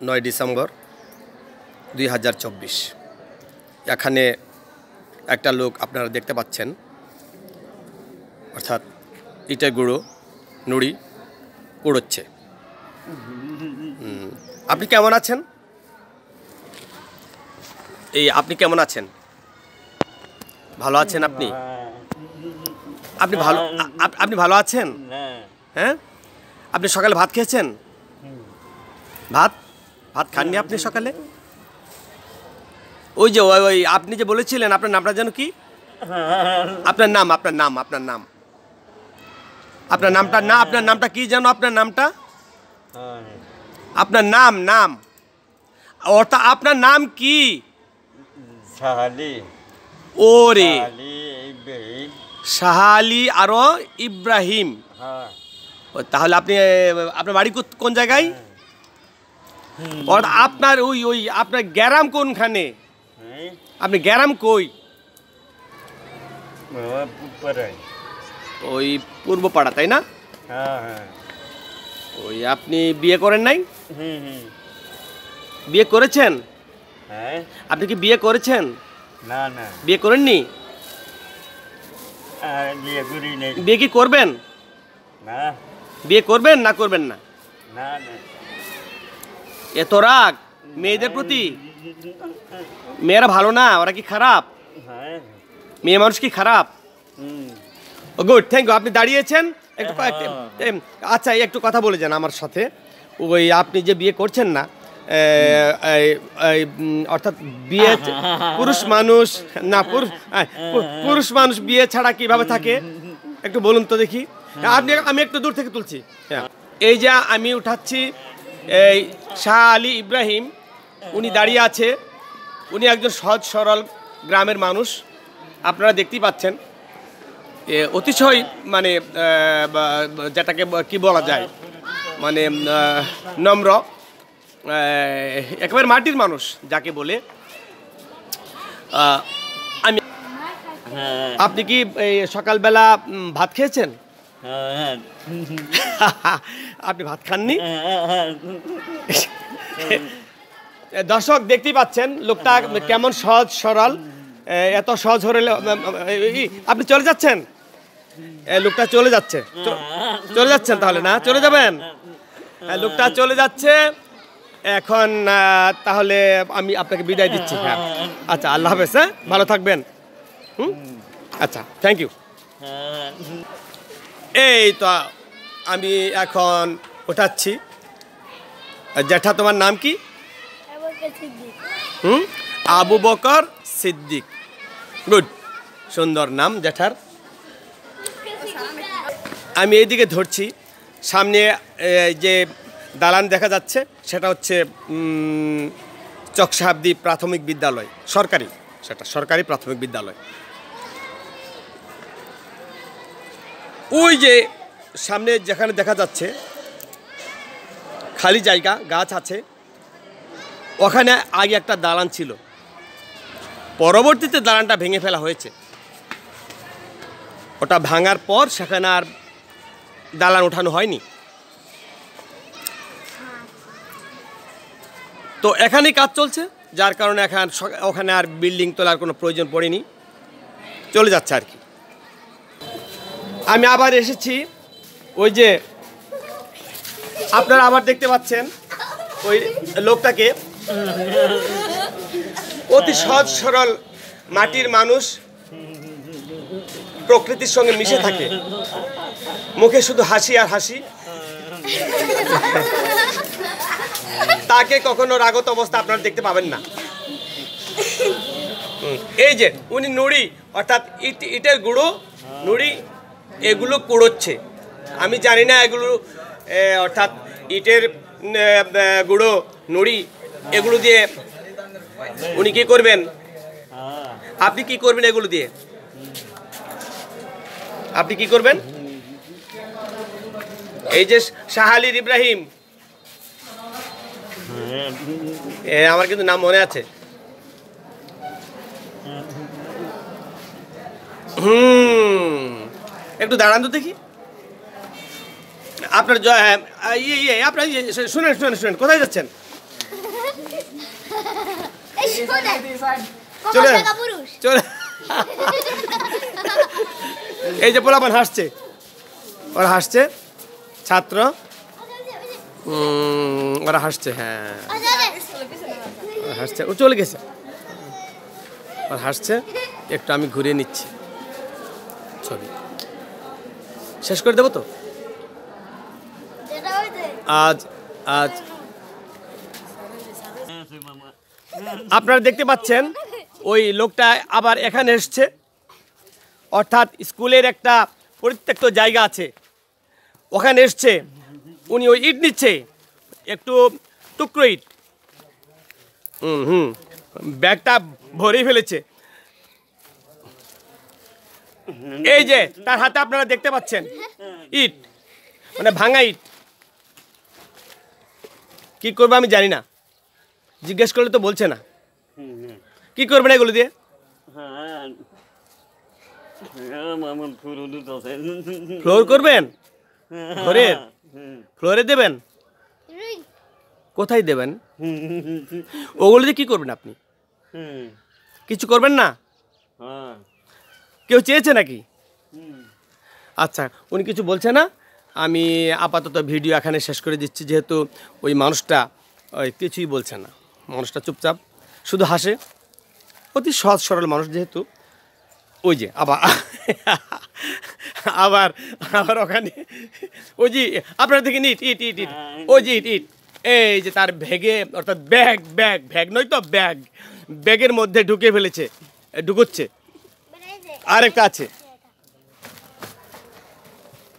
9 December 2024। এখানে একটা লোক আপনারা দেখতে পাচ্ছেন, অর্থাৎ ইটের গুঁড়ো নুড়ি কুড়োচ্ছে। আপনি কেমন আছেন? আপনি কেমন আছেন? ভালো আছেন আপনি? আপনি ভালো আছেন? হ্যাঁ, আপনি সকালে ভাত খেয়েছেন? ভাত খাননি আপনি সকালে? ওই যে ওই আপনি যে বলেছিলেন আপনার নামটা যেন কি? আপনার নামটা কি যেন? আপনার নাম অর্থাৎ আপনার নাম কি? ওরে শাহালি আরো ইব্রাহিম। তাহলে আপনার বাড়ি কোন জায়গায়? আপনার আপনার গ্রাম কোনখানে? আপনি গ্রাম কই? ওই পূর্ব পাড়া, তাই না? ওই আপনি বিয়ে করেন নাই? বিয়ে করেছেন? আপনি কি বিয়ে করেছেন? না, বিয়ে করেননি? বিয়ে কি করবেন? না, বিয়ে করবেন না করবেন না? না, এত রাগ মেয়েদের প্রতি? মেয়েরা ভালো না? ওরা কি খারাপ? মেয়ে মানুষ কি খারাপ? Good, thank you. আপনি দাঁড়িয়েছেন একটু আচ্ছা, একটু কথা বলে যান আমার সাথে। ওই আপনি যে বিয়ে করছেন না, অর্থাৎ বিয়ে পুরুষ মানুষ বিয়ে ছাড়া কিভাবে থাকে একটু বলুন তো দেখি। আমি একটু দূর থেকে তুলছি। এই যে আমি উঠাচ্ছি এই শাহ আলী ইব্রাহিম, উনি দাঁড়িয়ে আছে। উনি একজন সহজ সরল গ্রামের মানুষ, আপনারা দেখতেই পাচ্ছেন। অতিশয় মানে যেটাকে কি বলা যায়, মানে নম্র, একেবারে মাটির মানুষ যাকে বলে। আপনি কি এই সকালবেলা ভাত খেয়েছেন? আপনি ভাত খাননি? দর্শক দেখতেই পাচ্ছেন লোকটা কেমন সহজ সরল। এত সহজ হলে আপনি চলে যাচ্ছেন? লোকটা চলে যাচ্ছেন তাহলে না চলে যাবেন? লোকটা চলে যাচ্ছে এখন। তাহলে আমি আপনাকে বিদায় দিচ্ছি। হ্যাঁ, আচ্ছা, আল্লাহ হাফেজ। হ্যাঁ, ভালো থাকবেন। আচ্ছা, থ্যাংক ইউ। এই তো আমি এখন ওঠাচ্ছি। জ্যাঠা, তোমার নাম কি? আবু বকর সিদ্দিক। গুড, সুন্দর নাম জ্যাঠার। আমি এইদিকে ধরছি। সামনে যে দালান দেখা যাচ্ছে সেটা হচ্ছে চকসাহাবদি প্রাথমিক বিদ্যালয়, সরকারি প্রাথমিক বিদ্যালয়। ওই যে সামনে যেখানে দেখা যাচ্ছে খালি জায়গা, গাছ আছে, ওখানে আগে একটা দালান ছিল। পরবর্তীতে দালানটা ভেঙে ফেলা হয়েছে। ওটা ভাঙার পর সেখানে আর দালান ওঠানো হয়নি। তো এখানেই কাজ চলছে, যার কারণে ওখানে আর বিল্ডিং তোলার কোনো প্রয়োজন পড়েনি, চলে যাচ্ছে আর কি। আমি আবার এসেছি। ওই যে আপনারা আবার দেখতে পাচ্ছেন ওই লোকটাকে, অতি সহজ সরল মাটির মানুষ, প্রকৃতির সঙ্গে মিশে থাকে, মুখে শুধু হাসি আর হাসি। তাকে কখনো রাগত অবস্থা আপনারা দেখতে পাবেন না। এই যে উনি নুড়ি অর্থাৎ ইটের গুঁড়ো নুড়ি এগুলো কুড়োচ্ছে। আমি জানি না এগুলো অর্থাৎ ইটের গুঁড়ো নুড়ি এগুলো দিয়ে উনি কি করবেন? আপনি কি করবেন এগুলো দিয়ে? আপনি কি করবেন? এই যে শাহ আলী ইব্রাহিম, আমার কিন্তু নাম মনে আছে। একটু দাঁড়ান তো দেখি। আপনার আপনার শুনেন, কোথায় যাচ্ছেন? চলে চলে এই যে পোলাপান হাসছে, ওরা হাসছে, ছাত্র ওরা হাসছে, হ্যাঁ ওরা হাসছে, ও চলে গেছে, ওরা হাসছে। একটু আমি ঘুরিয়ে নিচ্ছি ছবি, শেষ করে দেবো তো আজ। আজ আপনারা দেখতে পাচ্ছেন ওই লোকটা আবার এখানে এসছে, অর্থাৎ স্কুলের একটা পরিত্যক্ত জায়গা আছে, ওখানে এসছে। উনি ওই ইট নিচ্ছে, একটু টুকরো ইট, ব্যাগটা ভরে ফেলেছে। এই যে তার হাতে আপনারা দেখতে পাচ্ছেন ইট, মানে ভাঙা ইট। কি করবো আমি জানি না, জিজ্ঞেস করলে তো বলছে না। কি করবেন এগুলো দিয়ে? ফ্লোর করবেন, ঘরের ফ্লোরে দেবেন? কোথায় দেবেন? ওগুলো দিয়ে কি করবেন আপনি? কিছু করবেন না? কেউ চেয়েছে নাকি? আচ্ছা, উনি কিছু বলছে না। আমি আপাতত ভিডিও এখানে শেষ করে দিচ্ছি, যেহেতু ওই মানুষটা ওই কিছুই বলছে না, মানুষটা চুপচাপ শুধু হাসে, অতি সহজ সরল মানুষ যেহেতু। ওই যে আবার আবার আবার ওখানে ওই যে আপনারা দেখেন ইট ইট ইট ইট, ওই যে ইট ইট, এই যে তার ব্যাগে, অর্থাৎ ব্যাগ ব্যাগ ব্যাগ নয় তো, ব্যাগ ব্যাগের মধ্যে ঢুকে ফেলেছে, ঢুকোচ্ছে। আরেকটা আছে,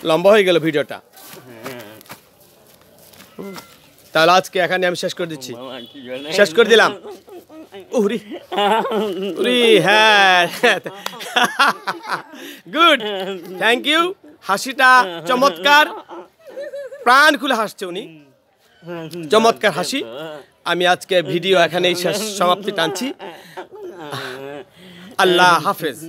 লম্বা হয়ে গেল ভিডিওটা, তাহলে আজকে এখানে আমি শেষ করে দিচ্ছি, শেষ করে দিলাম। উরি উরি, হ্যাঁ, গুড, থ্যাংক ইউ। হাসিটা চমৎকার, প্রাণ খুলে হাসছে উনি, চমৎকার হাসি। আমি আজকে ভিডিও এখানেই শেষ, সমাপ্তি টানছি। আল্লাহ হাফেজ।